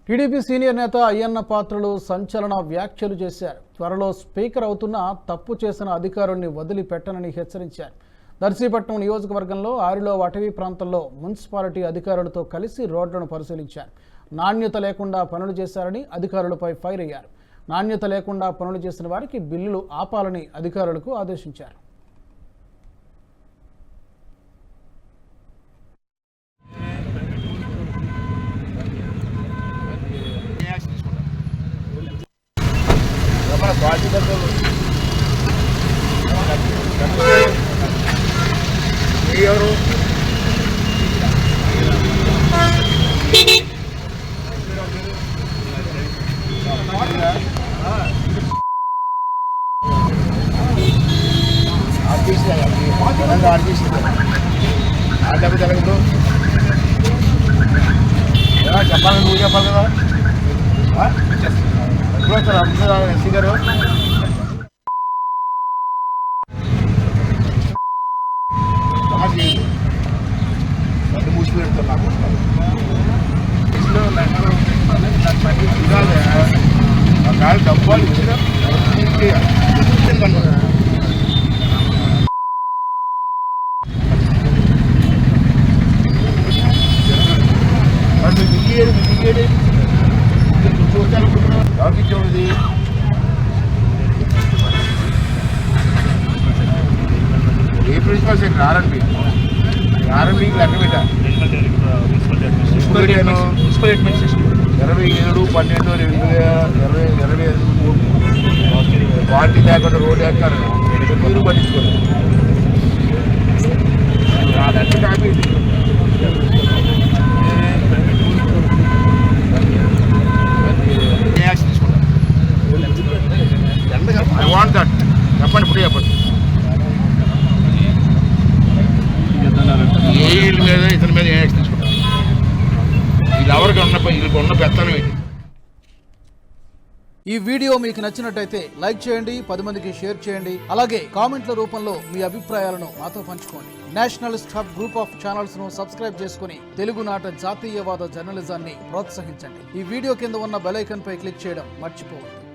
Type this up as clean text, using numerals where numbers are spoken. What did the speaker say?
TDP senior నేత అయ్యన్న పాత్రుడు సంచలన వ్యాఖ్యలు చేశారు. త్వరలో స్పీకర్ అవుతున్న తప్పు చేసిన అధికారుల్ని వదిలిపెట్టనని హెచ్చరించారు. దర్శీపట్నం నియోజకవర్గంలో ఆరిలో అటవీ ప్రాంతంలో మున్సిపాలిటీ అధికారులతో కలిసి రోడ్లను పరిశీలించారు. నాణ్యత లేకుండా పనులు చేశారని అధికారులపై ఫైర్ అయ్యారు. నాణ్యత లేకుండా పనులు చేసిన వారికి బిల్లులు ఆపాలని అధికారులకు ఆదేశించారు. చెప్పాలి నువ్వు చెప్పాలి కదా ఎస్సీ గారు మూసి పెడుతున్నాము డబ్బాలు ఇచ్చిన ఎవరికి ఇచ్చేది ఏ ప్రిన్సిపల్ సెక్రటరీ ఆర్ఎంపీకి లెక్క పెట్టా 27/12/2023 పార్టీ లేకుండా రోడ్డు ఎక్కారు మీరు పట్టించుకోలేదు. అదంటే కాపీ యాక్షన్ తీసుకుంటారు. ఐ వాంట్ దట్ చెప్పండి ఇప్పుడు చెప్పండి. ఏ ఇళ్ళ మీద ఇతని మీద ఏ యాక్షన్ తీసుకుంటారు? ఇది ఎవరికి ఉన్న పెత్తనం ఏంటి? ఈ వీడియో మీకు నచ్చినట్టయితే లైక్ చేయండి, 10 మందికి షేర్ చేయండి. అలాగే కామెంట్ల రూపంలో మీ అభిప్రాయాలను మాతో పంచుకోండి. Nationalist hub group of channels ను సబ్స్క్రైబ్ చేసుకుని తెలుగునాట జాతీయవాద జర్నలిజాన్ని ప్రోత్సహించండి. ఈ వీడియో కింద ఉన్న బెల్ ఐకాన్ పై క్లిక్ చేయడం మర్చిపోవద్దు.